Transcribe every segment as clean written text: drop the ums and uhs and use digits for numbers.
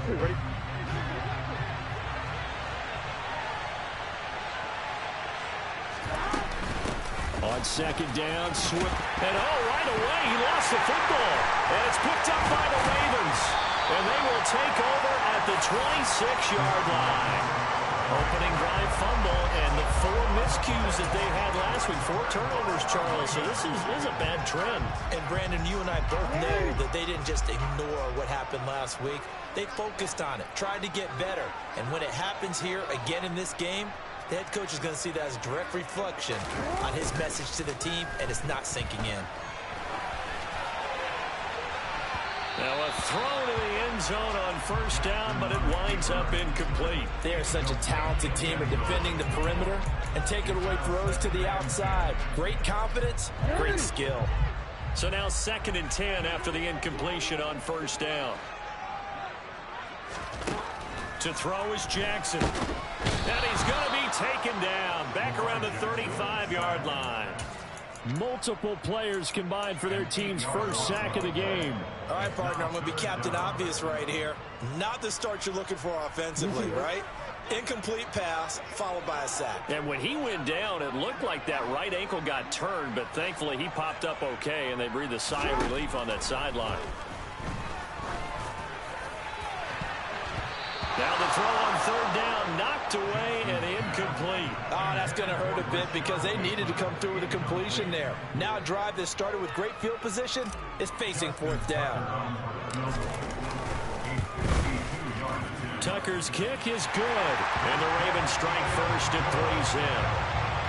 Ready? On second down, Swift. And right away, he lost the football. And it's picked up by the Ravens. And they will take over at the 26-yard line. Opening drive fumble, and the 4 miscues that they had last week. 4 turnovers, Charles. So this is a bad trend. And, Brandon, you and I both know that they didn't just ignore what happened last week. They focused on it, tried to get better. And when it happens here again in this game, the head coach is going to see that as a direct reflection on his message to the team, and it's not sinking in. Now a throw to the end zone on first down, but it winds up incomplete. They are such a talented team at defending the perimeter and taking away throws to the outside. Great confidence, great skill. So now 2nd and 10 after the incompletion on first down. To throw is Jackson. And he's going to be taken down back around the 35-yard line. Multiple players combined for their team's first sack of the game. All right, partner, I'm going to be Captain Obvious right here. Not the start you're looking for offensively, right? Incomplete pass followed by a sack. And when he went down, it looked like that right ankle got turned, but thankfully he popped up okay, and they breathed a sigh of relief on that sideline. Now the throw on 3rd down, knocked away and incomplete. Oh, that's going to hurt a bit because they needed to come through with a completion there. Now a drive that started with great field position is facing 4th down. Tucker's kick is good, and the Ravens strike first at 3's in.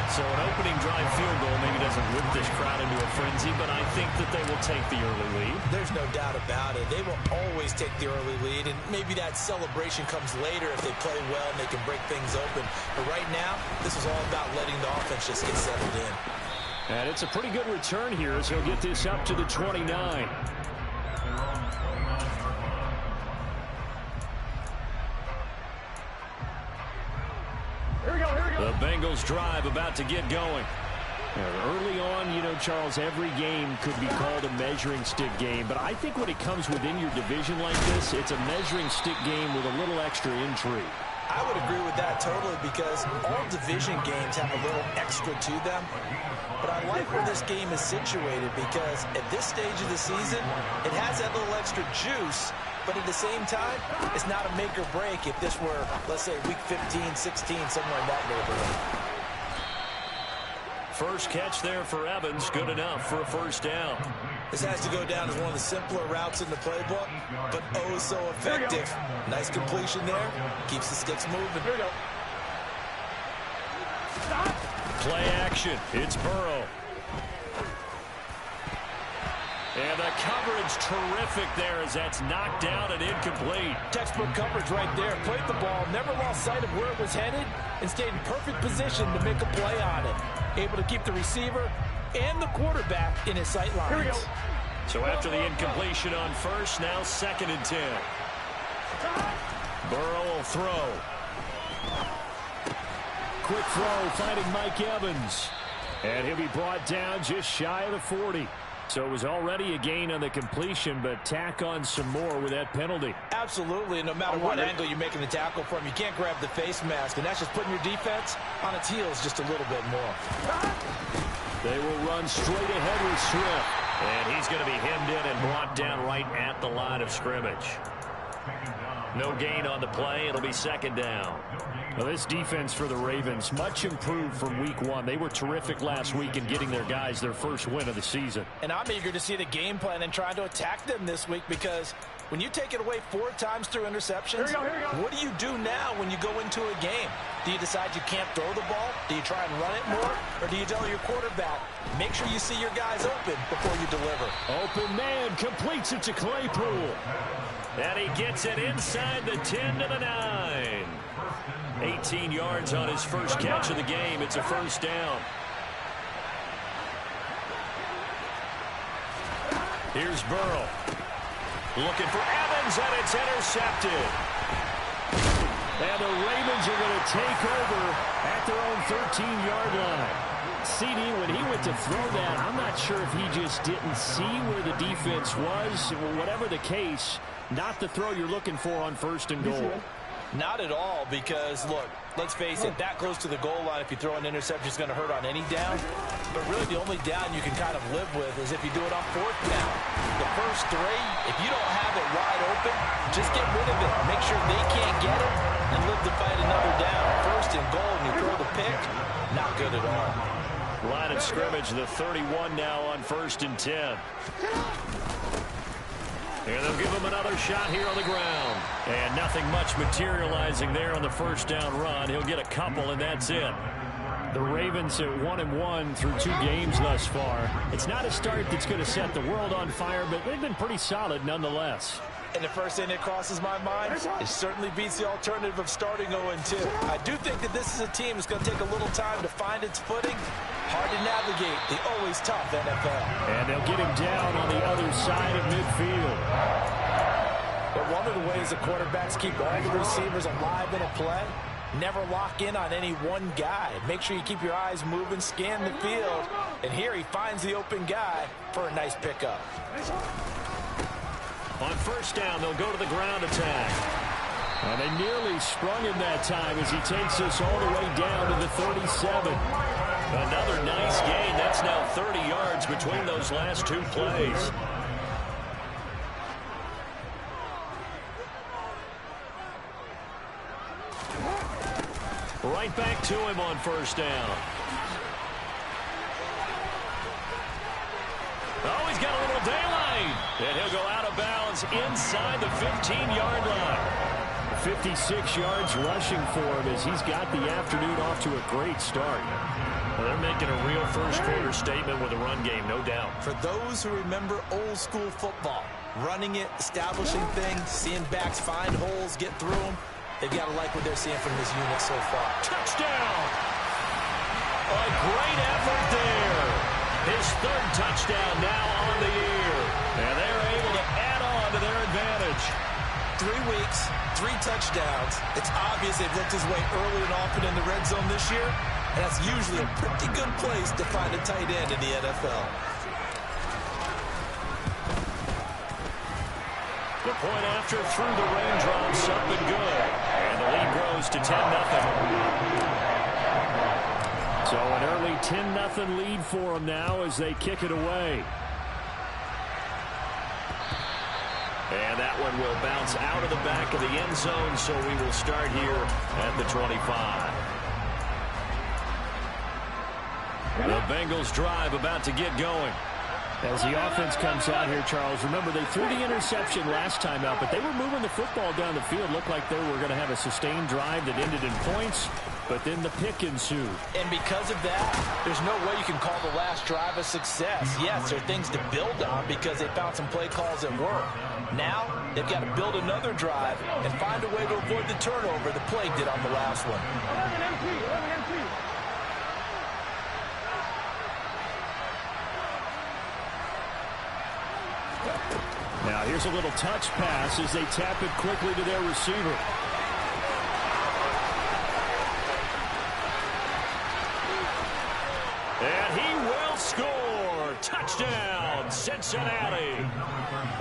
So an opening drive field goal maybe doesn't whip this crowd into a frenzy, but I think that they will take the early lead. There's no doubt about it. They will always take the early lead, and maybe that celebration comes later if they play well and they can break things open. But right now, this is all about letting the offense just get settled in. And it's a pretty good return here as he'll get this up to the 29. The Bengals drive about to get going. Early on, you know, Charles, every game could be called a measuring stick game. But I think when it comes within your division like this, it's a measuring stick game with a little extra intrigue. I would agree with that totally because all division games have a little extra to them. But I like where this game is situated because at this stage of the season, it has that little extra juice. But at the same time, it's not a make or break if this were, let's say, week 15, 16, somewhere in that neighborhood. First catch there for Evans, good enough for a first down. This has to go down as one of the simpler routes in the playbook, but oh so effective. Nice completion there. Keeps the sticks moving. Here we go. Play action. It's Burrow. And the coverage terrific there as that's knocked down and incomplete. Textbook coverage right there. Played the ball, never lost sight of where it was headed, and stayed in perfect position to make a play on it. Able to keep the receiver and the quarterback in his sight lines. Here we go. So after the incompletion on first, now 2nd and 10. Burrow will throw. Quick throw, finding Mike Evans. And he'll be brought down just shy of the 40. So it was already a gain on the completion, but tack on some more with that penalty. Absolutely, and no matter what angle you're making the tackle from, you can't grab the face mask, and that's just putting your defense on its heels just a little bit more. They will run straight ahead with Swift. And he's going to be hemmed in and brought down right at the line of scrimmage. No gain on the play. It'll be 2nd down. Well, this defense for the Ravens, much improved from week 1. They were terrific last week in getting their guys their first win of the season. And I'm eager to see the game plan and trying to attack them this week because when you take it away 4 times through interceptions, what do you do now when you go into a game? Do you decide you can't throw the ball? Do you try and run it more? Or do you tell your quarterback, make sure you see your guys open before you deliver? Open man completes it to Claypool. And he gets it inside the 10 to the 9. 18 yards on his first catch of the game. It's a first down. Here's Burrow. Looking for Evans, and it's intercepted. And the Ravens are going to take over at their own 13-yard line. CD, when he went to throw that, I'm not sure if he just didn't see where the defense was. Whatever the case, not the throw you're looking for on 1st and goal. Not at all, because, look, let's face it, that close to the goal line, if you throw an interception, is going to hurt on any down. But really, the only down you can kind of live with is if you do it on 4th down. The first 3, if you don't have it wide open, just get rid of it. Make sure they can't get it and live to fight another down. 1st and goal, and you throw the pick, not good at all. Line of scrimmage, the 31 now on 1st and 10. And they'll give him another shot here on the ground. And nothing much materializing there on the 1st down run. He'll get a couple, and that's it. The Ravens at 1-1 through 2 games thus far. It's not a start that's going to set the world on fire, but they've been pretty solid nonetheless. And the first thing that crosses my mind, it certainly beats the alternative of starting 0-2. I do think that this is a team that's going to take a little time to find its footing. Hard to navigate the always tough NFL. And they'll get him down on the other side of midfield. But one of the ways the quarterbacks keep all the receivers alive in a play, never lock in on any one guy. Make sure you keep your eyes moving, scan the field. And here he finds the open guy for a nice pickup. On 1st down, they'll go to the ground attack. And they nearly sprung him that time as he takes us all the way down to the 37. Another nice gain. That's now 30 yards between those last 2 plays. Right back to him on 1st down. Oh, he's got a little daylight. And he'll go out of bounds inside the 15-yard line. 56 yards rushing for him as he's got the afternoon off to a great start. Well, they're making a real first-quarter statement with a run game, no doubt. For those who remember old-school football, running it, establishing things, seeing backs find holes, get through them, they've got to like what they're seeing from this unit so far. Touchdown! A great effort there. His 3rd touchdown now on the year. And they're able to add on to their advantage. 3 weeks, 3 touchdowns. It's obvious they've looked his way early and often in the red zone this year. And that's usually a pretty good place to find a tight end in the NFL. The point after through the raindrops up and good. And the lead grows to 10-0. So an early 10-0 lead for them now as they kick it away. And that one will bounce out of the back of the end zone, so we will start here at the 25. The Bengals drive about to get going. As the offense comes out here, Charles, remember they threw the interception last time out, but they were moving the football down the field. Looked like they were going to have a sustained drive that ended in points, but then the pick ensued. And because of that, there's no way you can call the last drive a success. Yes, there are things to build on because they found some play calls that work. Now, they've got to build another drive and find a way to avoid the turnover the play did on the last one. Now here's a little touch pass as they tap it quickly to their receiver. And he will score. Touchdown, Cincinnati.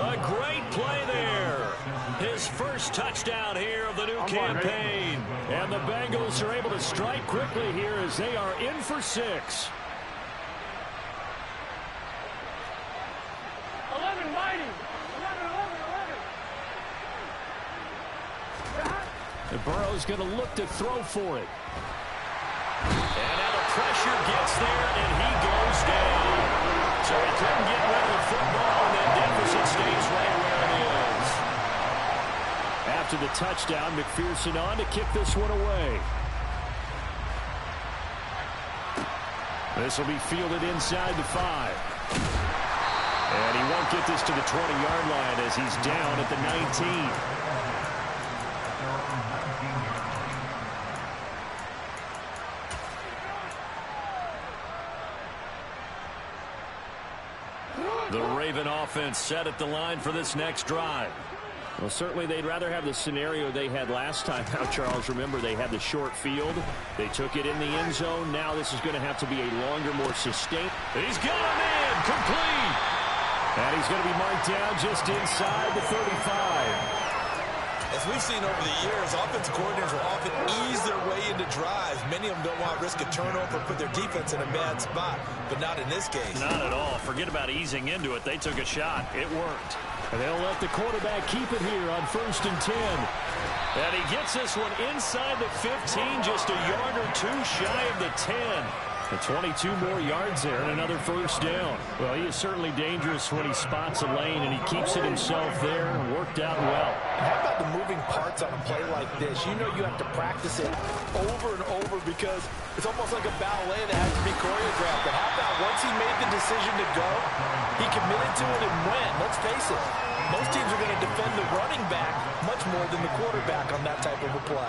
A great play there. His first touchdown here of the new campaign. And the Bengals are able to strike quickly here as they are in for 6. 11 mighty. 11. And Burrow's going to look to throw for it. And now the pressure gets there, and he goes down. So he couldn't get rid of the football, and that deficit stays right where it is. After the touchdown, McPherson on to kick this one away. This will be fielded inside the 5. And he won't get this to the 20-yard line as he's down at the 19. The Raven offense set at the line for this next drive. Well, certainly they'd rather have the scenario they had last time out, Charles. Remember, they had the short field. They took it in the end zone. Now this is going to have to be a longer, more sustained. He's got him in, complete. And he's going to be marked down just inside the 35. As we've seen over the years, offensive coordinators will often ease their way into drives. Many of them don't want to risk a turnover or put their defense in a bad spot, but not in this case. Not at all. Forget about easing into it. They took a shot. It worked. And they'll let the quarterback keep it here on 1st and 10. And he gets this one inside the 15, just a yard or two shy of the 10. The 22 more yards there and another first down. Well, he is certainly dangerous when he spots a lane, and he keeps it himself there. Worked out well. How about the moving parts on a play like this? You know you have to practice it over and over because it's almost like a ballet that has to be choreographed. But how about once he made the decision to go, he committed to it and went. Let's face it, most teams are going to defend the running back much more than the quarterback on that type of a play.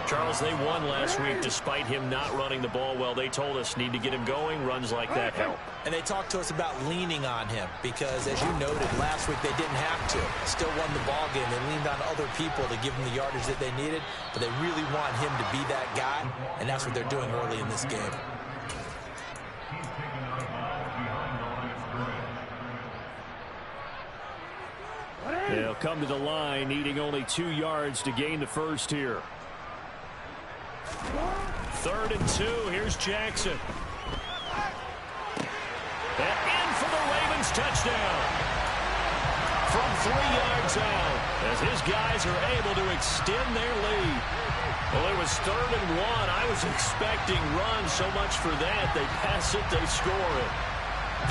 Charles, they won last week despite him not running the ball well. They told us need to get him going. Runs like that help. And they talked to us about leaning on him because, as you noted, last week they didn't have to. Still won the ball game. They leaned on other people to give them the yardage that they needed, but they really want him to be that guy, and that's what they're doing early in this game. They'll come to the line, needing only 2 yards to gain the first here. 3rd and 2. Here's Jackson. And in for the Ravens touchdown. From 3 yards out, as his guys are able to extend their lead. Well, it was 3rd and 1. I was expecting runs. So much for that. They pass it, they score it.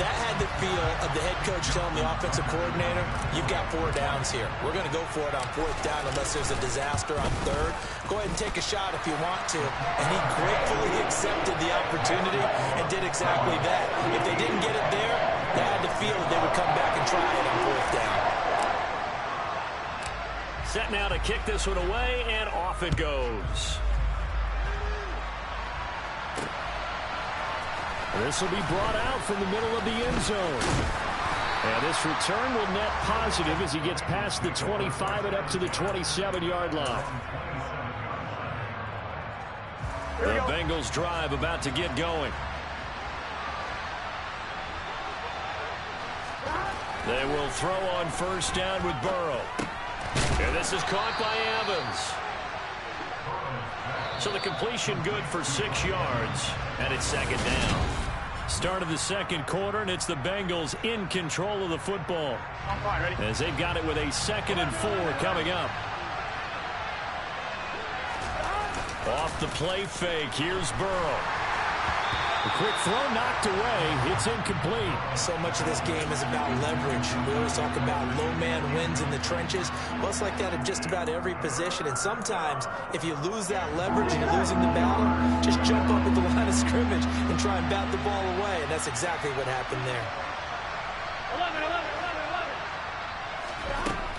That had the feel of the head coach telling the offensive coordinator, you've got 4 downs here. We're going to go for it on 4th down unless there's a disaster on 3rd. Go ahead and take a shot if you want to. And he gratefully accepted the opportunity and did exactly that. If they didn't get it there, they had the feel that they would come back and try it on 4th down. Set now to kick this one away, and off it goes. This will be brought out from the middle of the end zone. And this return will net positive as he gets past the 25 and up to the 27-yard line. The Bengals drive about to get going. They will throw on 1st down with Burrow. And this is caught by Evans. So the completion good for 6 yards, and it's 2nd down. Start of the 2nd quarter, and it's the Bengals in control of the football. As they've got it with a 2nd and 4 coming up. Off the play fake, here's Burrow. A quick throw knocked away. It's incomplete. So much of this game is about leverage. We always talk about low man wins in the trenches. Well, it's like that at just about every position. And sometimes, if you lose that leverage and you're losing the battle, just jump up at the line of scrimmage and try and bat the ball away. And that's exactly what happened there. 11.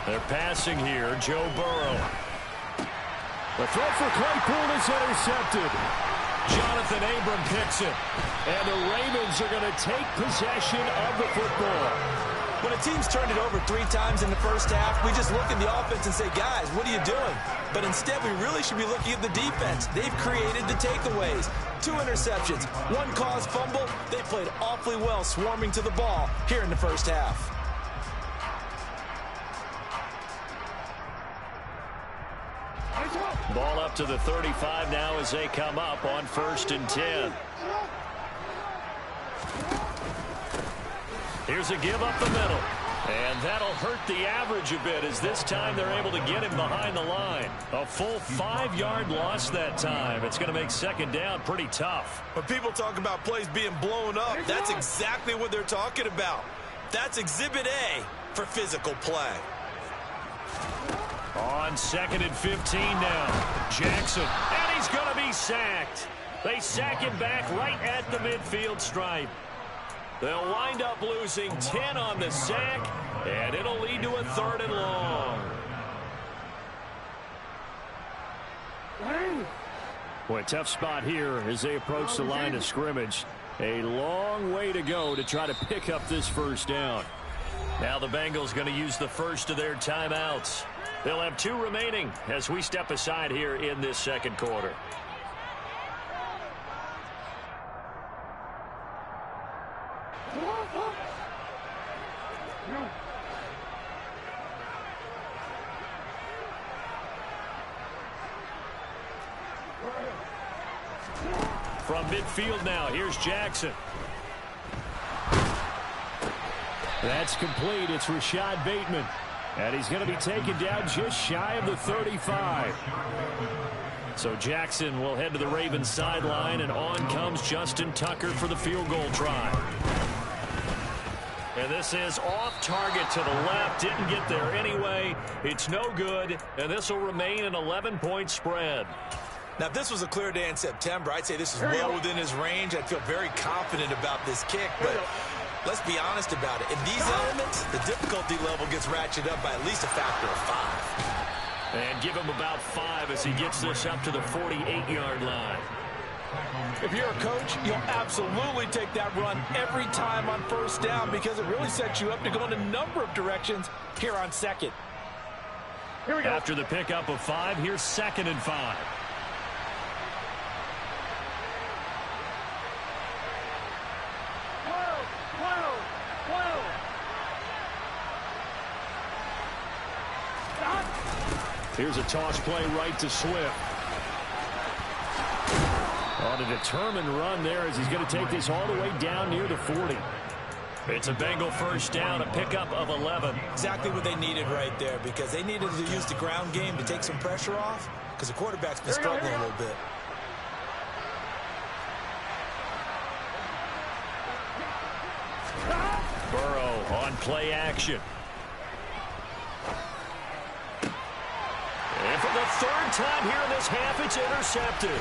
They're passing here. Joe Burrow. The throw for Claypool is intercepted. Jonathan Abram picks it. And the Ravens are going to take possession of the football. When a team's turned it over 3 times in the first half, we just look at the offense and say, guys, what are you doing? But instead, we really should be looking at the defense. They've created the takeaways. 2 interceptions, 1 caused fumble. They played awfully well swarming to the ball here in the first half. Ball up to the 35 now as they come up on 1st and 10. Here's a give up the middle. And that'll hurt the average a bit as this time they're able to get him behind the line. A full 5-yard loss that time. It's going to make 2nd down pretty tough. When people talk about plays being blown up, that's exactly what they're talking about. That's Exhibit A for physical play. On 2nd and 15 now. Jackson, and he's going to be sacked. They sack him back right at the midfield stripe. They'll wind up losing 10 on the sack, and it'll lead to a 3rd and long. Boy, tough spot here as they approach the line of scrimmage. A long way to go to try to pick up this 1st down. Now the Bengals going to use the first of their timeouts. They'll have 2 remaining as we step aside here in this second quarter. From midfield now, here's Jackson. That's complete. It's Rashad Bateman. And he's going to be taken down just shy of the 35. So Jackson will head to the Ravens sideline, and on comes Justin Tucker for the field goal try. And this is off target to the left. Didn't get there anyway. It's no good, and this will remain an 11-point spread. Now, if this was a clear day in September, I'd say this is well within his range. I'd feel very confident about this kick, but let's be honest about it. In these elements, the difficulty level gets ratcheted up by at least a factor of 5. And give him about 5 as he gets this up to the 48-yard line. If you're a coach, you'll absolutely take that run every time on first down because it really sets you up to go in a number of directions here on second. Here we go. After the pickup of 5, here's 2nd and 5. Here's a toss play right to Swift. On a determined run there as he's going to take this all the way down near the 40. It's a Bengal first down, a pickup of 11. Exactly what they needed right there because they needed to use the ground game to take some pressure off because the quarterback's been struggling a little bit. Burrow on play action. And for the 3rd time here in this half, it's intercepted.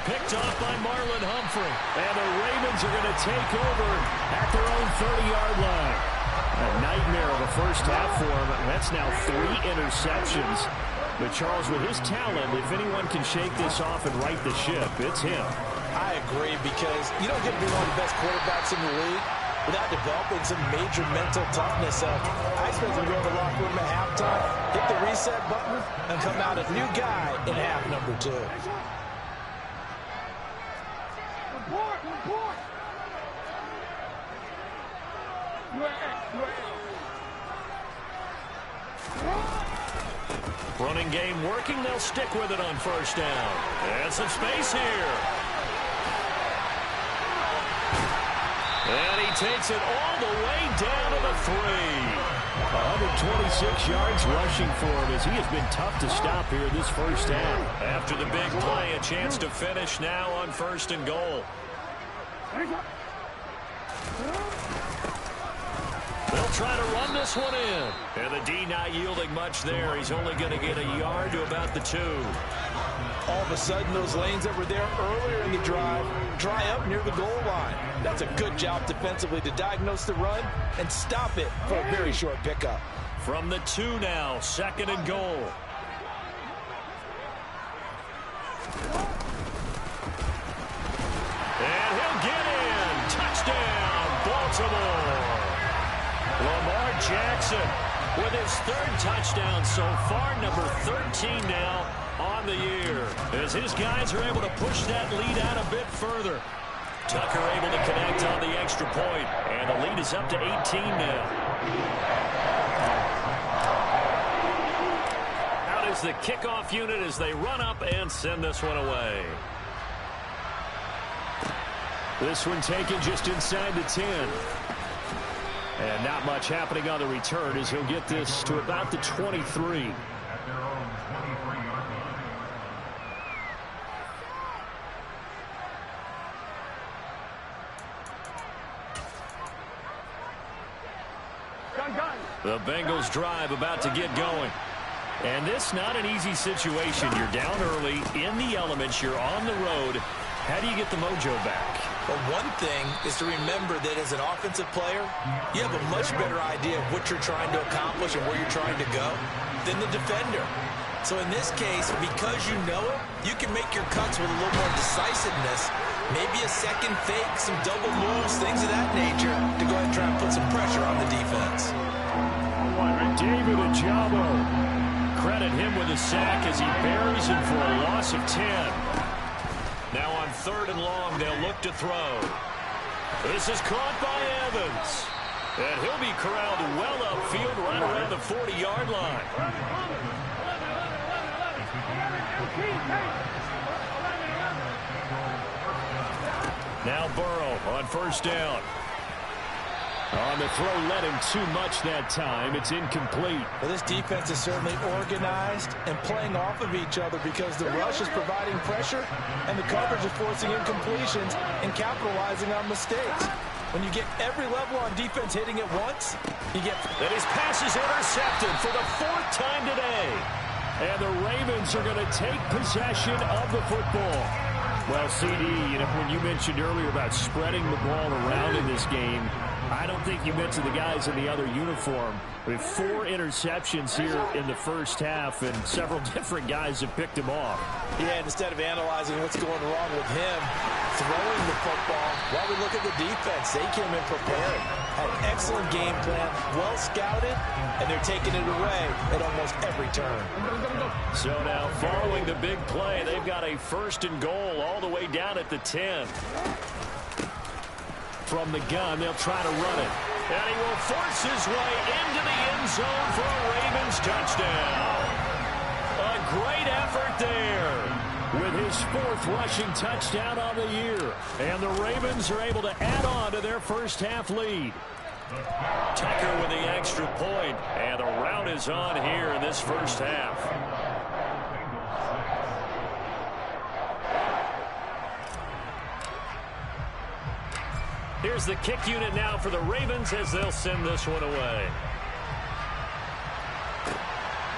Picked off by Marlon Humphrey. And the Ravens are going to take over at their own 30-yard line. A nightmare of a first half for him. That's now 3 interceptions. But Charles, with his talent, if anyone can shake this off and right the ship, it's him. I agree because you don't get to be one of the best quarterbacks in the league without developing some major mental toughness. I expect him to go to the locker room at halftime, hit the reset button, and come out a new guy in half number 2. Running game working. They'll stick with it on first down. And some space here. And he takes it all the way down to the 3. 126 yards rushing for him as he has been tough to stop here this first half. After the big play, a chance to finish now on 1st and goal. They'll try to run this one in. And the D not yielding much there. He's only going to get a yard to about the 2. All of a sudden, those lanes that were there earlier in the drive dry up near the goal line. That's a good job defensively to diagnose the run and stop it for a very short pickup. From the 2 now, 2nd and goal. And he'll get in. Touchdown, Baltimore. Lamar Jackson with his 3rd touchdown so far, number 13 now on the year, as his guys are able to push that lead out a bit further. Tucker able to connect on the extra point, and the lead is up to 18 now. Out is the kickoff unit as they run up and send this one away. This one taken just inside the 10. And not much happening on the return as he'll get this to about the 23. The Bengals drive about to get going. And this not an easy situation. You're down early, in the elements, you're on the road. How do you get the mojo back? Well, one thing is to remember that as an offensive player, you have a much better idea of what you're trying to accomplish and where you're trying to go than the defender. So in this case, because you know it, you can make your cuts with a little more decisiveness, maybe a second fake, some double moves, things of that nature, to go ahead and try and put some pressure on the defense. David Ajabo. Credit him with a sack as he buries him for a loss of 10. Now on 3rd and long, they'll look to throw. This is caught by Evans. And he'll be corralled well upfield right around the 40-yard line. Now Burrow on 1st down. On the throw, led him too much that time. It's incomplete. Well, this defense is certainly organized and playing off of each other because the rush is providing pressure and the coverage is forcing incompletions and capitalizing on mistakes. When you get every level on defense hitting at once, you get... And his pass is intercepted for the 4th time today. And the Ravens are going to take possession of the football. Well, CD, when you mentioned earlier about spreading the ball around in this game, I don't think you mentioned the guys in the other uniform. We have 4 interceptions here in the first half, and several different guys have picked him off. Yeah, and instead of analyzing what's going wrong with him, throwing the football, while we look at the defense, they came in prepared. Had an excellent game plan, well scouted, and they're taking it away at almost every turn. So now, following the big play, they've got a 1st and goal all the way down at the 10. From the gun, they'll try to run it. And he will force his way into the end zone for a Ravens touchdown. A great effort there with his 4th rushing touchdown on the year. And the Ravens are able to add on to their first half lead. Tucker with the extra point. And the rout is on here in this first half. Here's the kick unit now for the Ravens as they'll send this one away.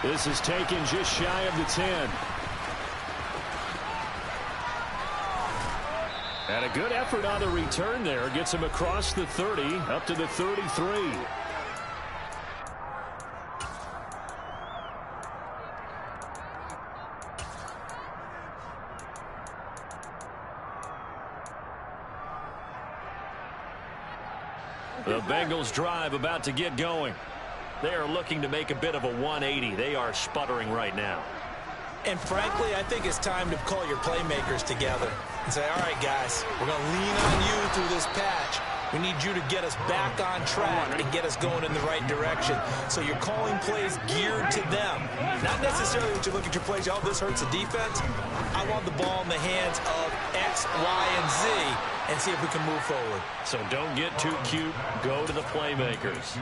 This is taken just shy of the 10. And a good effort on the return there. Gets him across the 30, up to the 33. The Bengals drive about to get going. They are looking to make a bit of a 180. They are sputtering right now. And frankly, I think it's time to call your playmakers together and say, all right, guys, we're going to lean on you through this patch. We need you to get us back on track and get us going in the right direction. So you're calling plays geared to them. Not necessarily that you look at your plays, oh, this hurts the defense. I want the ball in the hands of X, Y, and Z and see if we can move forward. So don't get too cute. Go to the playmakers.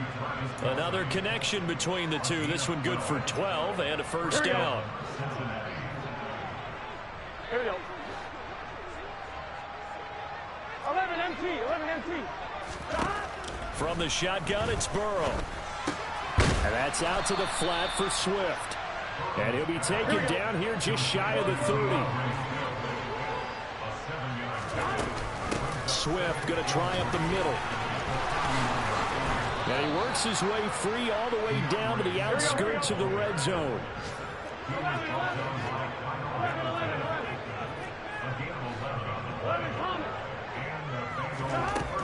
Another connection between the two. This one good for 12 and a 1st down. Here we go. 11 empty. From the shotgun, it's Burrow. And that's out to the flat for Swift. And he'll be taken down here just shy of the 30. Swift going to try up the middle. And he works his way free all the way down to the outskirts of the red zone.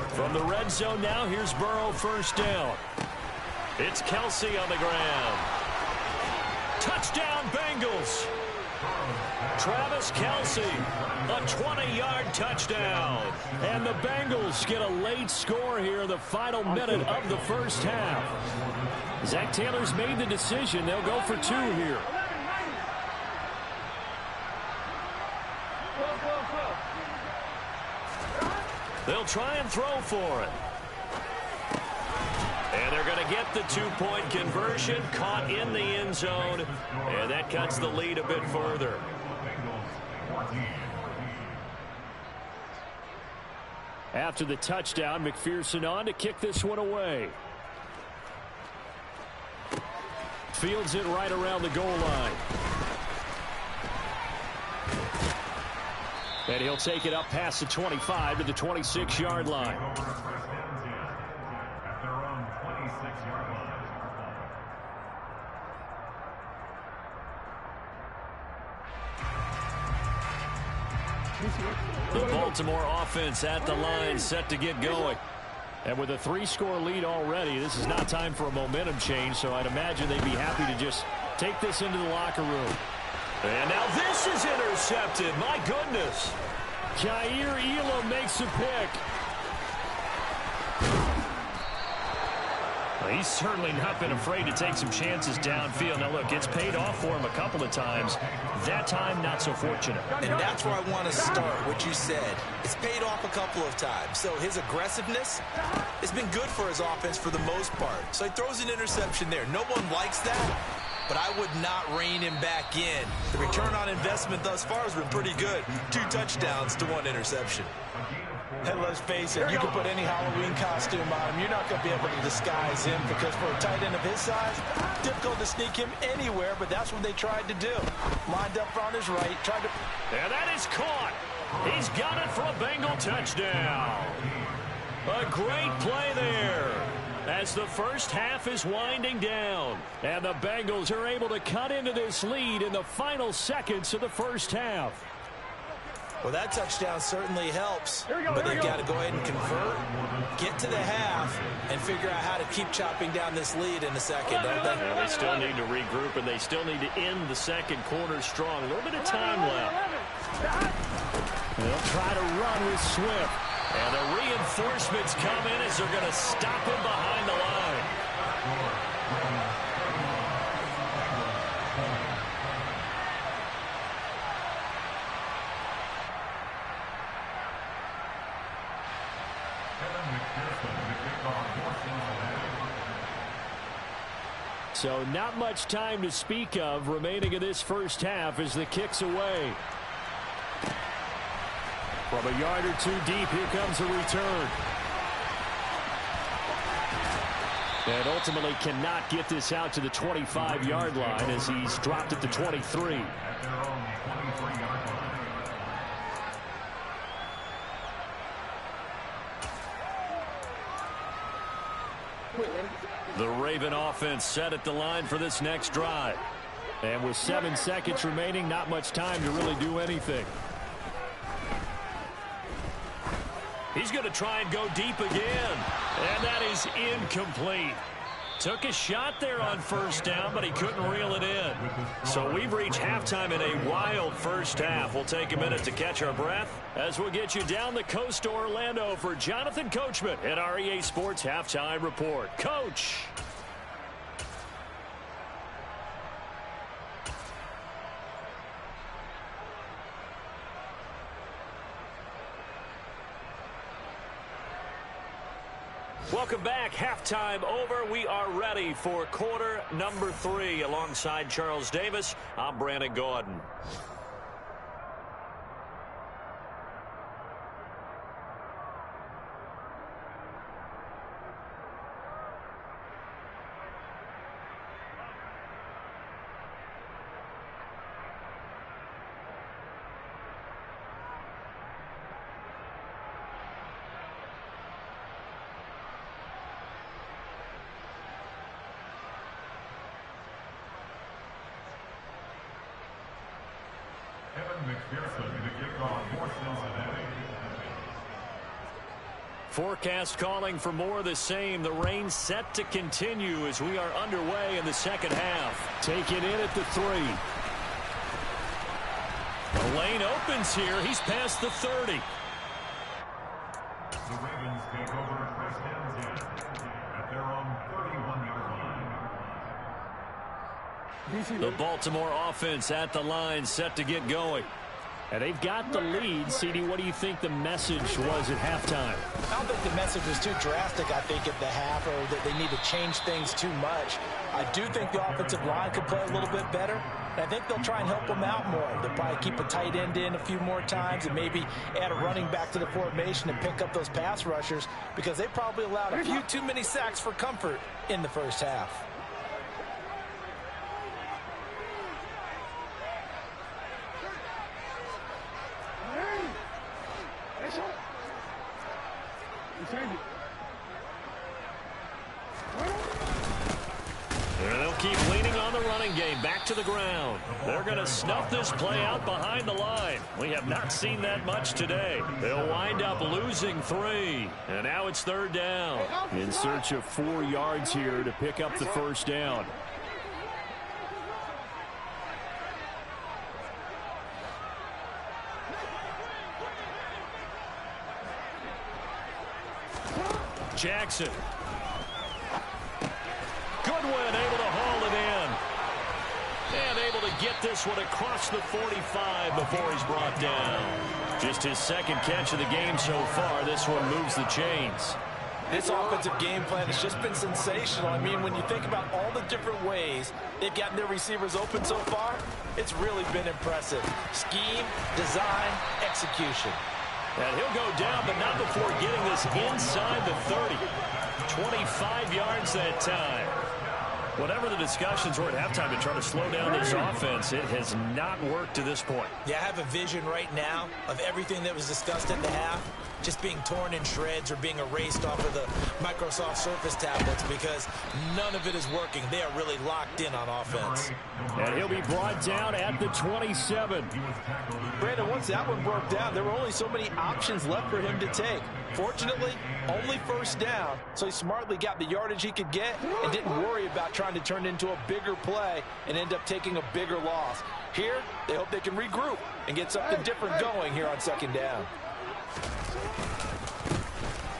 From the red zone now, here's Burrow 1st down. It's Kelsey on the ground. Touchdown, Bengals. Travis Kelsey, a 20-yard touchdown. And the Bengals get a late score here in the final minute of the first half. Zach Taylor's made the decision. They'll go for 2 here. They'll try and throw for it. And they're going to get the 2-point conversion, caught in the end zone, and that cuts the lead a bit further. After the touchdown, McPherson on to kick this one away. Fields it right around the goal line. And he'll take it up past the 25 to the 26-yard line. The Baltimore offense at the line, set to get going. And with a 3-score lead already, this is not time for a momentum change, so I'd imagine they'd be happy to just take this into the locker room. And now this is intercepted. My goodness. Jair Elam makes a pick. Well, he's certainly not been afraid to take some chances downfield. Now, look, it's paid off for him a couple of times. That time, not so fortunate. And that's where I want to start, what you said. It's paid off a couple of times. So his aggressiveness has been good for his offense for the most part. So he throws an interception there. No one likes that, but I would not rein him back in. The return on investment thus far has been pretty good. 2 touchdowns to 1 interception. And let's face it, you can put any Halloween costume on him. You're not going to be able to disguise him because for a tight end of his size, difficult to sneak him anywhere, but that's what they tried to do. Lined up on his right, tried to... And that is caught. He's got it for a Bengal touchdown. A great play there as the first half is winding down. And the Bengals are able to cut into this lead in the final seconds of the first half. Well, that touchdown certainly helps, but they've got to go ahead and convert, get to the half, and figure out how to keep chopping down this lead in the second, don't they? Well, they still need to regroup, and they still need to end the second quarter strong. A little bit of time left. They'll try to run with Swift. And the reinforcements come in as they're going to stop him behind the line. So not much time to speak of remaining in this first half as the kick's away. From a yard or 2 deep, here comes a return. And ultimately cannot get this out to the 25-yard line as he's dropped at the 23. The Raven offense set at the line for this next drive. And with 7 seconds remaining, not much time to really do anything. He's going to try and go deep again. And that is incomplete. Took a shot there on first down, but he couldn't reel it in. So we've reached halftime in a wild first half. We'll take a minute to catch our breath as we'll get you down the coast to Orlando for Jonathan Coachman at our EA Sports Halftime Report. Coach. Welcome back. Halftime over. We are ready for quarter number 3. Alongside Charles Davis, I'm Brandon Gordon. Forecast calling for more of the same. The rain set to continue as we are underway in the second half. Taken in at the 3. The lane opens here. He's past the 30. The Ravens take over first and 10 at their own 31-yard line. The Baltimore offense at the line, set to get going. And they've got the lead. CD, what do you think the message was at halftime? I don't think the message was too drastic, I think, at the half, or that they need to change things too much. I do think the offensive line could play a little bit better. And I think they'll try and help them out more. They'll probably keep a tight end in a few more times and maybe add a running back to the formation and pick up those pass rushers because they probably allowed a few too many sacks for comfort in the first half. And they'll keep leaning on the running game. Back to the ground. They're going to snuff this play out behind the line. We have not seen that much today. They'll wind up losing 3. And now it's 3rd down. In search of 4 yards here to pick up the first down. Jackson. Goodwin able to haul it in. And able to get this one across the 45 before he's brought down. Just his 2nd catch of the game so far. This one moves the chains. This offensive game plan has just been sensational. I mean, when you think about all the different ways they've gotten their receivers open so far, it's really been impressive. Scheme, design, execution. And he'll go down, but not before getting this inside the 30. 25 yards that time. Whatever the discussions were at halftime to try to slow down this offense, it has not worked to this point. Yeah, I have a vision right now of everything that was discussed at the half just being torn in shreds or being erased off of the Microsoft Surface tablets because none of it is working. They are really locked in on offense. And he'll be brought down at the 27. Brandon, once that one broke down, there were only so many options left for him to take. Fortunately, only 1st down, so he smartly got the yardage he could get and didn't worry about trying to turn it into a bigger play and end up taking a bigger loss. Here, they hope they can regroup and get something different going here on 2nd down.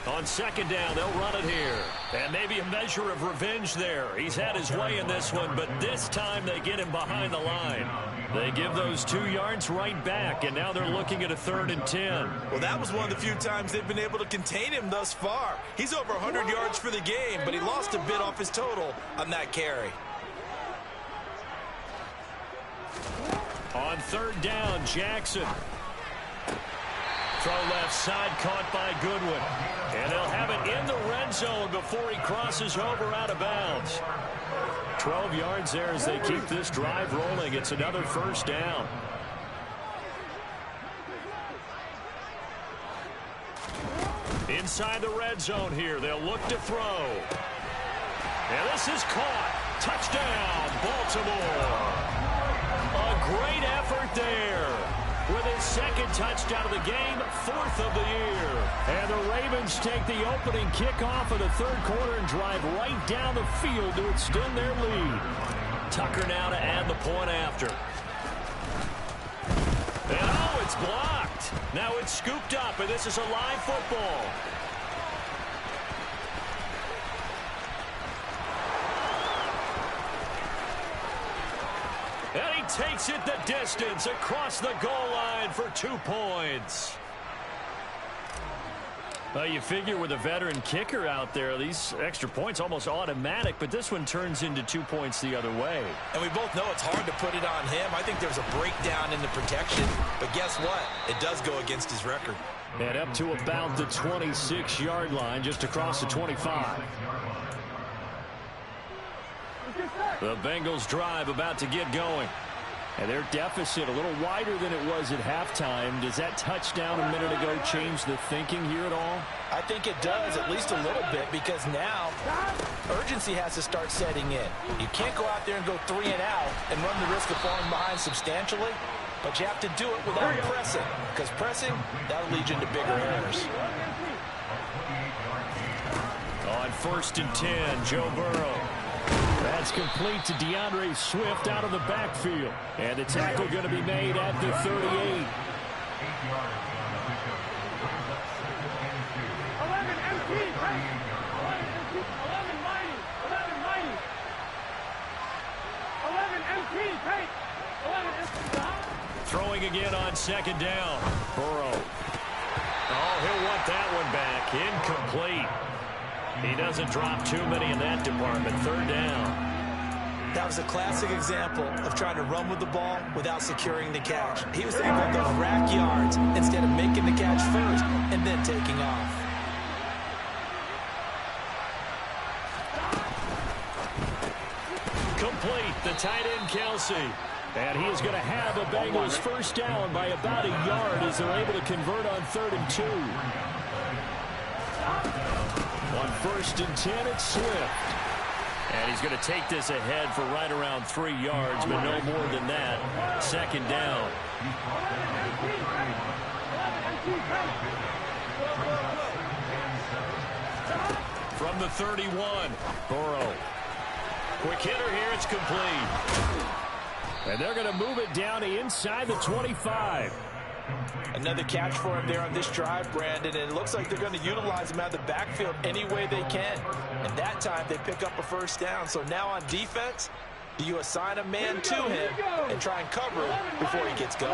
On 2nd down, they'll run it here. And maybe a measure of revenge there. He's had his way in this one, but this time they get him behind the line. They give those 2 yards right back, and now they're looking at a 3rd and 10. Well, that was one of the few times they've been able to contain him thus far. He's over 100 yards for the game, but he lost a bit off his total on that carry. On 3rd down, Jackson. Throw left side, caught by Goodwin. And they'll have it in the red zone before he crosses over out of bounds. 12 yards there as they keep this drive rolling. It's another 1st down. Inside the red zone here. They'll look to throw. And this is caught. Touchdown, Baltimore. A great effort there. With his 2nd touchdown of the game, 4th of the year. And the Ravens take the opening kickoff of the 3rd quarter and drive right down the field to extend their lead. Tucker now to add the point after. And oh, it's blocked. Now it's scooped up, and this is a live football. And he takes it the distance across the goal line for 2 points. Well, you figure with a veteran kicker out there, these extra points almost automatic, but this one turns into 2 points the other way. And we both know it's hard to put it on him. I think there's a breakdown in the protection, but guess what? It does go against his record. And up to about the 26-yard line, just across the 25. The Bengals drive about to get going. And their deficit a little wider than it was at halftime. Does that touchdown a minute ago change the thinking here at all? I think it does, at least a little bit, because now urgency has to start setting in. You can't go out there and go 3 and out and run the risk of falling behind substantially, but you have to do it without pressing, because pressing, that'll lead you into bigger errors. On 1st and 10, Joe Burrow. That's complete to DeAndre Swift out of the backfield. And the tackle going to be made at the 38. 11 empty. 11 empty. 11 mighty. 11 mighty. 11 empty. 11 empty. Throwing again on 2nd down. Burrow. Oh, he'll want that one back. Incomplete. He doesn't drop too many in that department. 3rd down. That was a classic example of trying to run with the ball without securing the catch. He was able to rack yards instead of making the catch first and then taking off. Complete. The tight end, Kelsey. And he is going to have a Bengals 1st down by about a yard as they're able to convert on 3rd and 2. On 1st and 10, it's Swift. And And he's going to take this ahead for right around 3 yards, but no more than that. Second down. From the 31, Burrow. Quick hitter here, it's complete. And they're going to move it down to inside the 25. Another catch for him there on this drive, Brandon, and it looks like they're going to utilize him out of the backfield any way they can. And that time they pick up a first down. So now on defense, do you assign a man to him and try and cover him before he gets going?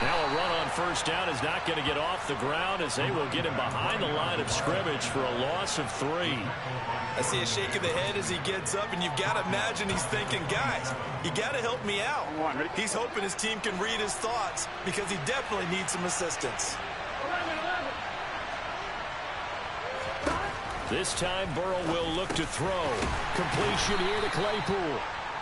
Now a run on first down is not going to get off the ground as they will get him behind the line of scrimmage for a loss of 3. I see a shake of the head as he gets up, and you've got to imagine he's thinking, guys, you got to help me out. He's hoping his team can read his thoughts because he definitely needs some assistance. This time Burrow will look to throw. Completion here to Claypool.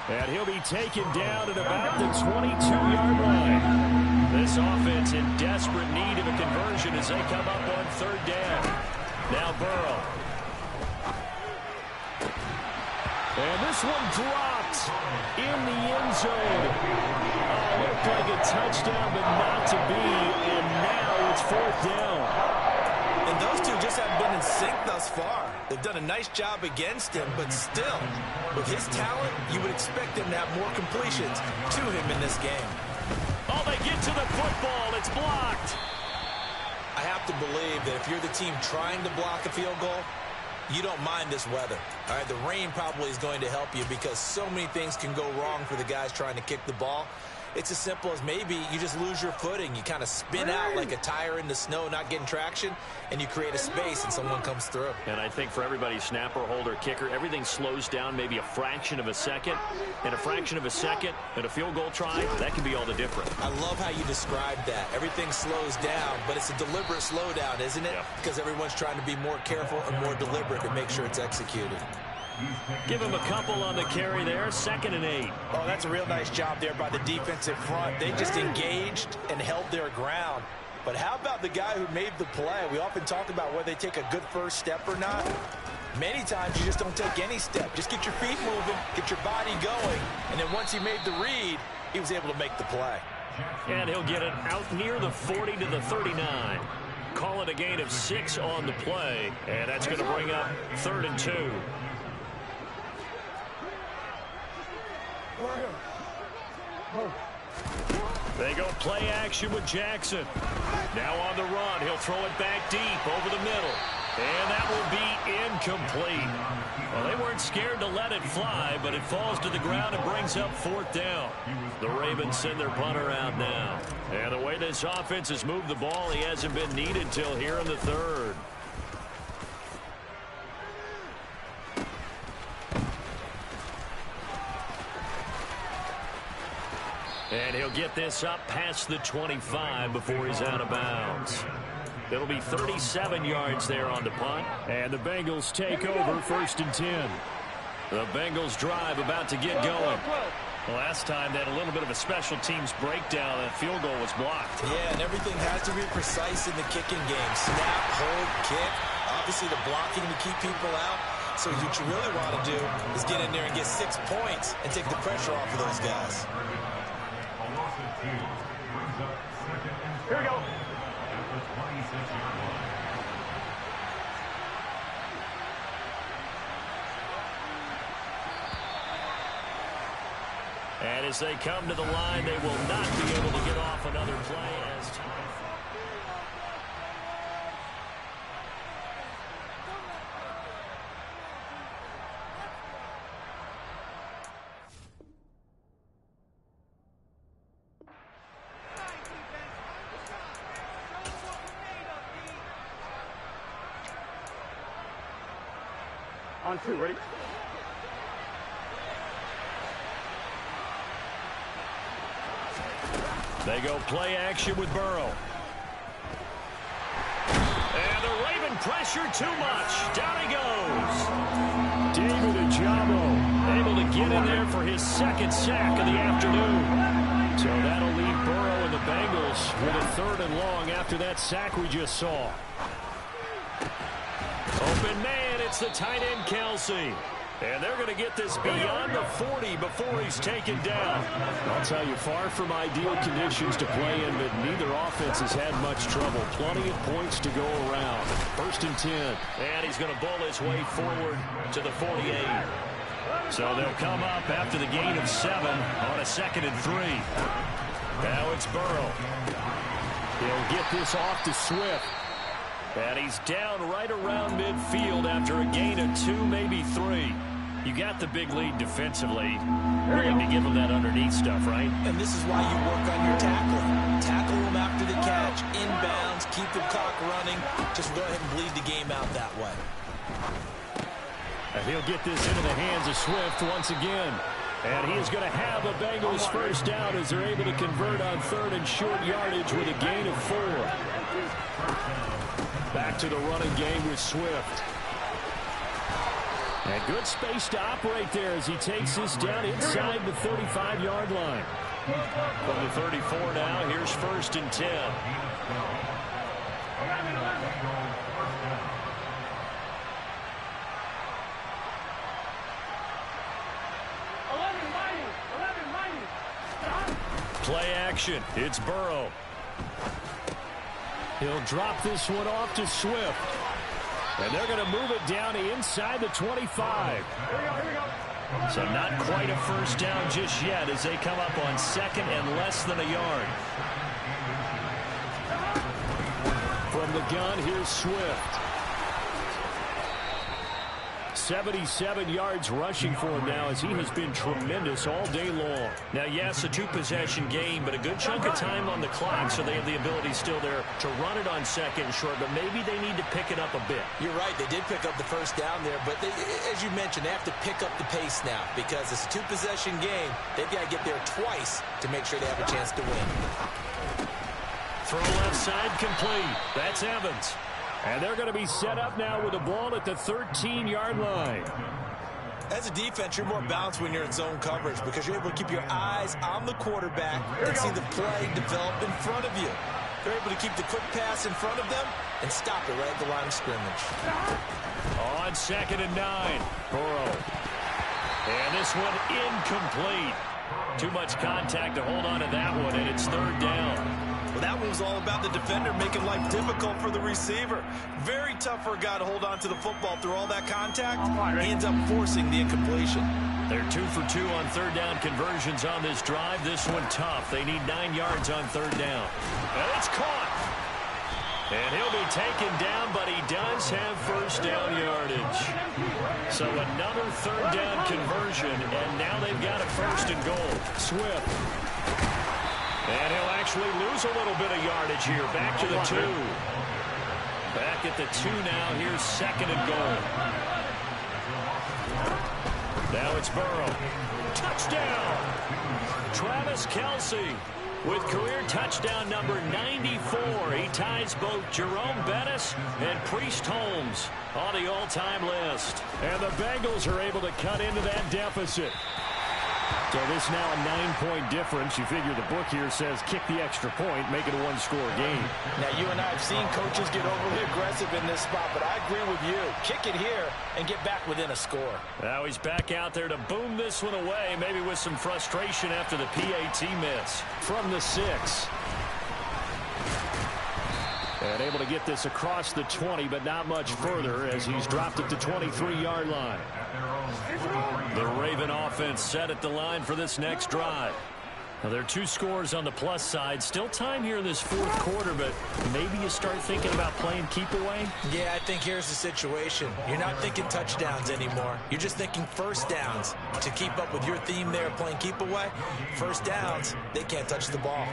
And he'll be taken down at about the 22-yard line. This offense in desperate need of a conversion as they come up on third down. Now Burrow. And this one dropped in the end zone. Looked like a touchdown, but not to be. And now it's fourth down. And those two just haven't been in sync thus far. They've done a nice job against him, but still, with his talent, you would expect him to have more completions to him in this game. Oh, they get to the football. It's blocked. I have to believe that if you're the team trying to block a field goal, you don't mind this weather. All right, the rain probably is going to help you because so many things can go wrong for the guys trying to kick the ball. It's as simple as maybe you just lose your footing. You kind of spin out like a tire in the snow, not getting traction, and you create a space and someone comes through. And I think for everybody, snapper, holder, kicker, everything slows down maybe a fraction of a second. And a fraction of a second and a field goal try, that can be all the difference. I love how you described that. Everything slows down, but it's a deliberate slowdown, isn't it? Yeah. Because everyone's trying to be more careful and more deliberate to make sure it's executed. Give him a couple on the carry there, 2nd and 8. Oh, that's a real nice job there by the defensive front. They just engaged and held their ground. But how about the guy who made the play? We often talk about whether they take a good first step or not. Many times you just don't take any step. Just get your feet moving, get your body going, and then once he made the read, he was able to make the play. And he'll get it out near the 40 to the 39. Call it a gain of 6 on the play, and that's going to bring up 3rd and 2. They go play action with Jackson. Now on the run, he'll throw it back deep over the middle. And that will be incomplete. Well, they weren't scared to let it fly, but it falls to the ground and brings up 4th down. The Ravens send their punter out now. And the way this offense has moved the ball, he hasn't been needed till here in the 3rd. And he'll get this up past the 25 before he's out of bounds. It'll be 37 yards there on the punt. And the Bengals take over 1st and 10. The Bengals drive about to get going. Last time they had a little bit of a special teams breakdown. That field goal was blocked. Yeah, and everything has to be precise in the kicking game. Snap, hold, kick. Obviously the blocking to keep people out. So what you really want to do is get in there and get 6 points and take the pressure off of those guys. Here we go. And as they come to the line, they will not be able to get off another play as time. On 2, ready? They go play action with Burrow. And the Raven pressure too much. Down he goes. David Ajabo able to get in there for his 2nd sack of the afternoon. So that'll leave Burrow and the Bengals with a 3rd and long after that sack we just saw. Open man, it's the tight end Kelsey. And they're going to get this beyond the 40 before he's taken down. I'll tell you, far from ideal conditions to play in, but neither offense has had much trouble. Plenty of points to go around. 1st and 10. And he's going to bull his way forward to the 48. So they'll come up after the gain of 7 on a 2nd and 3. Now it's Burrow. He'll get this off to Swift. And he's down right around midfield after a gain of 2, maybe 3. You got the big lead defensively. Willing to give him that underneath stuff, right? And this is why you work on your tackling. Tackle him after the catch, inbounds, keep the clock running. Just go ahead and bleed the game out that way. And he'll get this into the hands of Swift once again. And he is going to have a Bengals 1st down as they're able to convert on 3rd and short yardage with a gain of 4. Back to the running game with Swift. And good space to operate there as he takes this down inside the 35-yard line. From the 34 now, here's 1st and 10. Play action. It's Burrow. He'll drop this one off to Swift. And they're going to move it down inside the 25. So not quite a 1st down just yet as they come up on 2nd and less than a yard. From the gun, here's Swift. 77 yards rushing for him now as he has been tremendous all day long. Now, yes, a 2-possession game, but a good chunk of time on the clock, so they have the ability still there to run it on 2nd and short, but maybe they need to pick it up a bit. You're right. They did pick up the 1st down there, but as you mentioned, they have to pick up the pace now because it's a 2-possession game. They've got to get there twice to make sure they have a chance to win. Throw left side complete. That's Evans. And they're going to be set up now with the ball at the 13-yard line. As a defense, you're more balanced when you're in zone coverage because you're able to keep your eyes on the quarterback and see the play develop in front of you. They're able to keep the quick pass in front of them and stop it right at the line of scrimmage. On 2nd and 9, Burrow. And this one incomplete. Too much contact to hold on to that one, and it's 3rd down. Well, that one was all about the defender making life difficult for the receiver. Very tough for a guy to hold on to the football through all that contact. He ends up forcing the incompletion. They're 2 for 2 on 3rd down conversions on this drive. This one tough. They need 9 yards on 3rd down. And it's caught. And he'll be taken down, but he does have 1st down yardage. So another 3rd down conversion, and now they've got a 1st and goal. Swift. And he'll actually lose a little bit of yardage here. Back to the 2. Back at the 2 now. Here's 2nd and goal. Now it's Burrow. Touchdown! Travis Kelce with career touchdown number 94. He ties both Jerome Bettis and Priest Holmes on the all-time list. And the Bengals are able to cut into that deficit. So this now a 9-point difference. You figure the book here says kick the extra point, make it a 1-score game. Now, you and I have seen coaches get overly aggressive in this spot, but I agree with you. Kick it here and get back within a score. Now he's back out there to boom this one away, maybe with some frustration after the PAT miss. From the 6. And able to get this across the 20, but not much further as he's dropped it to 23-yard line. The Raven offense set at the line for this next drive. Now, there are 2 scores on the plus side. Still time here in this 4th quarter, but maybe you start thinking about playing keep away? Yeah, I think here's the situation. You're not thinking touchdowns anymore. You're just thinking 1st downs. To keep up with your theme there, playing keep away, 1st downs, they can't touch the ball.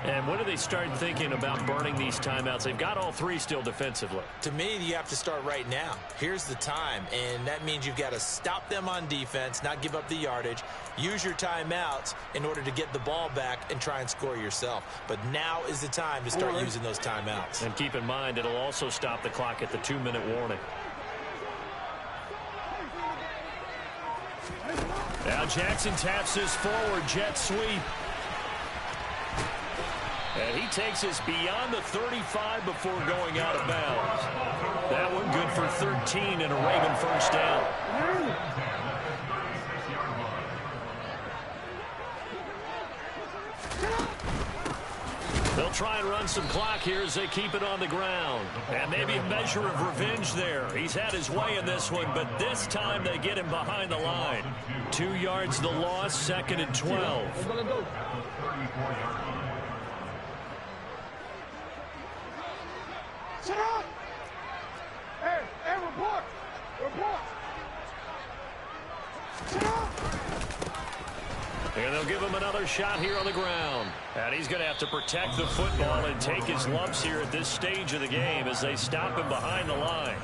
And when do they start thinking about burning these timeouts? They've got all 3 still defensively. To me, you have to start right now. Here's the time, and that means you've got to stop them on defense, not give up the yardage, use your timeouts in order to get the ball back and try and score yourself. But now is the time to start using those timeouts. And keep in mind, it'll also stop the clock at the 2-minute warning. Now Jackson taps this forward, jet sweep. And he takes us beyond the 35 before going out of bounds. That one good for 13 and a Raven first down. They'll try and run some clock here as they keep it on the ground. And maybe a measure of revenge there. He's had his way in this one, but this time they get him behind the line. 2 yards the loss, 2nd and 12. Sit up! Hey, report! Report! Sit up! And they'll give him another shot here on the ground. And he's going to have to protect the football and take his lumps here at this stage of the game as they stop him behind the line.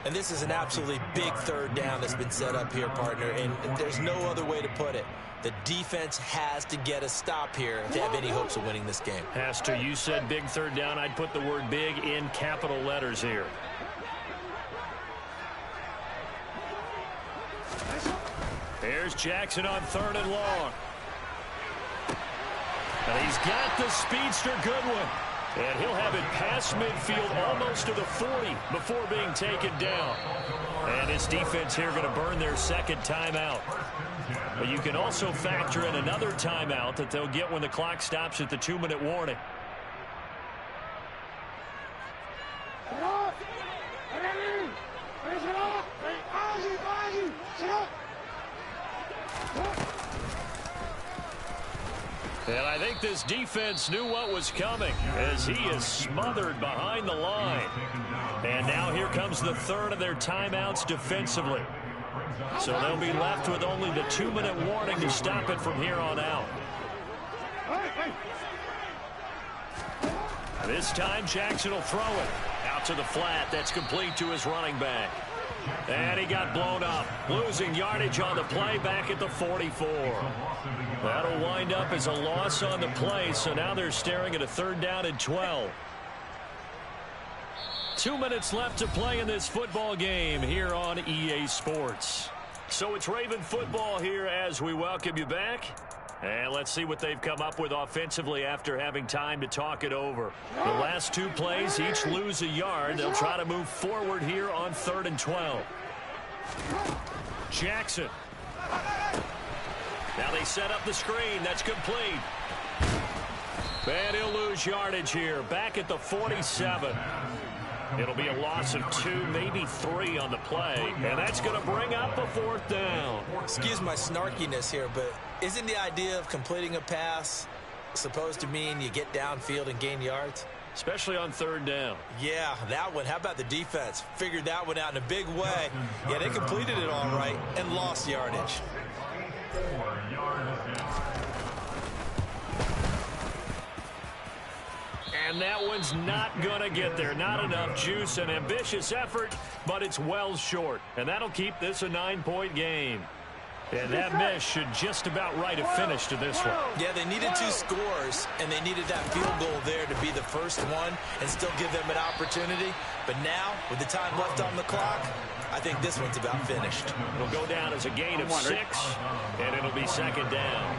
And this is an absolutely big 3rd down that's been set up here, partner, and there's no other way to put it. The defense has to get a stop here if they have any hopes of winning this game. Has to. You said big 3rd down. I'd put the word big in capital letters here. Here's Jackson on 3rd and long. And he's got the speedster Goodwin. And he'll have it past midfield almost to the 40 before being taken down. And his defense here going to burn their 2nd timeout. But you can also factor in another timeout that they'll get when the clock stops at the 2-minute warning. And I think this defense knew what was coming as he is smothered behind the line. And now here comes the 3rd of their timeouts defensively. So they'll be left with only the 2-minute warning to stop it from here on out. This time Jackson will throw it out to the flat. That's complete to his running back. And he got blown up, losing yardage on the play back at the 44. That'll wind up as a loss on the play, so now they're staring at a 3rd down and 12. 2 minutes left to play in this football game here on EA Sports. So it's Raven football here as we welcome you back. And let's see what they've come up with offensively after having time to talk it over. The last 2 plays each lose a yard. They'll try to move forward here on 3rd and 12. Jackson. Now they set up the screen. That's complete. And he'll lose yardage here. Back at the 47. It'll be a loss of 2, maybe 3 on the play. And that's going to bring up a 4th down. Excuse my snarkiness here, but isn't the idea of completing a pass supposed to mean you get downfield and gain yards? Especially on 3rd down. Yeah, that one. How about the defense? Figured that one out in a big way. Yeah, they completed it all right and lost yardage. And that one's not going to get there. Not enough juice. An ambitious effort, but it's well short. And that'll keep this a 9-point game. And that miss should just about write a finish to this one. Yeah, they needed 2 scores, and they needed that field goal there to be the first one and still give them an opportunity. But now, with the time left on the clock, I think this one's about finished. It'll go down as a gain of 6, and it'll be 2nd down.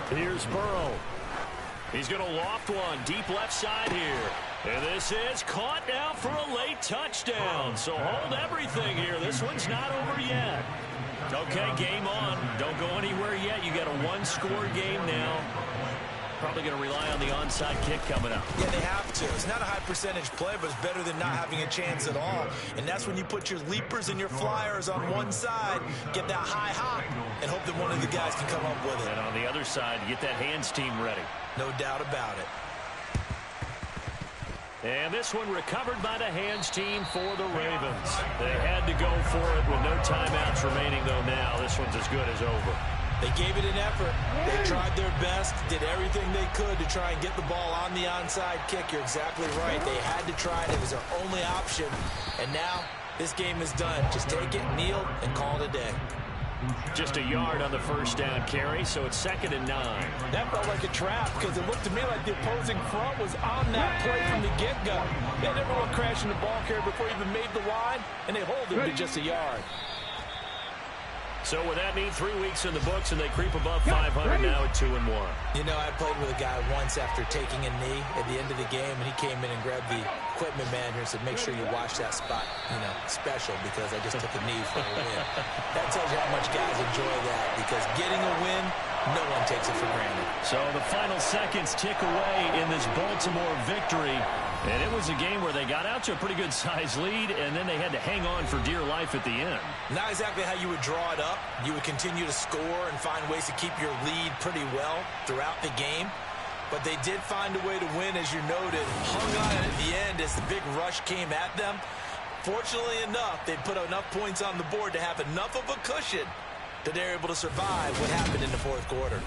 Here's Burrow. He's going to loft one deep left side here. And this is caught now for a late touchdown. So hold everything here. This one's not over yet. Okay, game on. Don't go anywhere yet. You got a 1-score game now. Probably going to rely on the onside kick coming up. Yeah, they have to. It's not a high percentage play, but it's better than not having a chance at all. And that's when you put your leapers and your flyers on one side, get that high hop, and hope that one of the guys can come up with it. And on the other side, get that hands team ready. No doubt about it. And this one recovered by the hands team for the Ravens. They had to go for it with no timeouts remaining, though now. This one's as good as over. They gave it an effort. They tried their best, did everything they could to try and get the ball on the onside kick. You're exactly right. They had to try it. It was their only option. And now this game is done. Just take it, kneel, and call it a day. Just a yard on the first down carry, so it's 2nd and 9. That felt like a trap because it looked to me like the opposing front was on that play from the get-go. They had everyone crashing the ball carrier before he even made the line, and they hold it to just a yard. So So with that neat 3 weeks in the books, and they creep above 500 now at 2-1. You know, I played with a guy once after taking a knee at the end of the game, and he came in and grabbed the equipment manager and said, make sure you watch that spot, special, because I just took a knee for a win. That tells you how much guys enjoy that, because getting a win, no one takes it for granted. So the final seconds tick away in this Baltimore victory. And it was a game where they got out to a pretty good-sized lead, and then they had to hang on for dear life at the end. Not exactly how you would draw it up. You would continue to score and find ways to keep your lead pretty well throughout the game. But they did find a way to win, as you noted. Hung on at the end as the big rush came at them. Fortunately enough, they put enough points on the board to have enough of a cushion that they're able to survive what happened in the fourth quarter.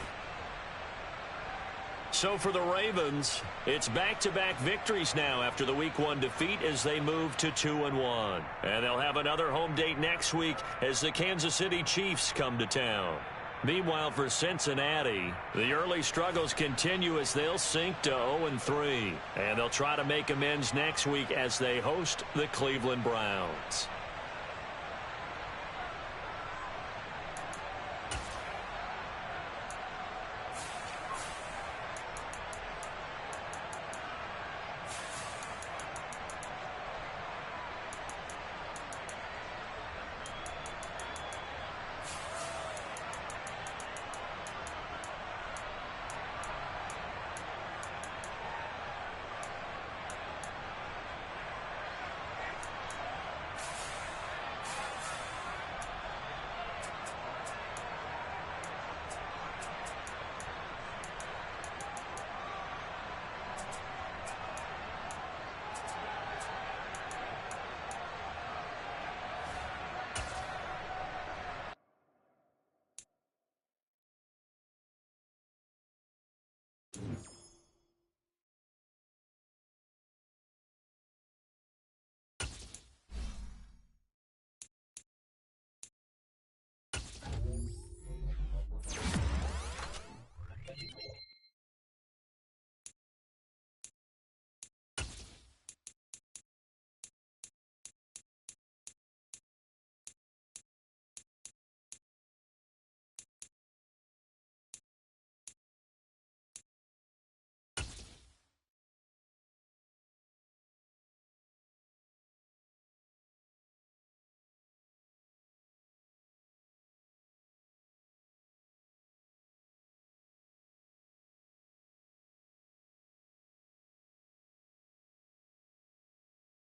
So for the Ravens, it's back-to-back victories now after the Week 1 defeat as they move to 2-1. And they'll have another home date next week as the Kansas City Chiefs come to town. Meanwhile, for Cincinnati, the early struggles continue as they'll sink to 0-3. And they'll try to make amends next week as they host the Cleveland Browns.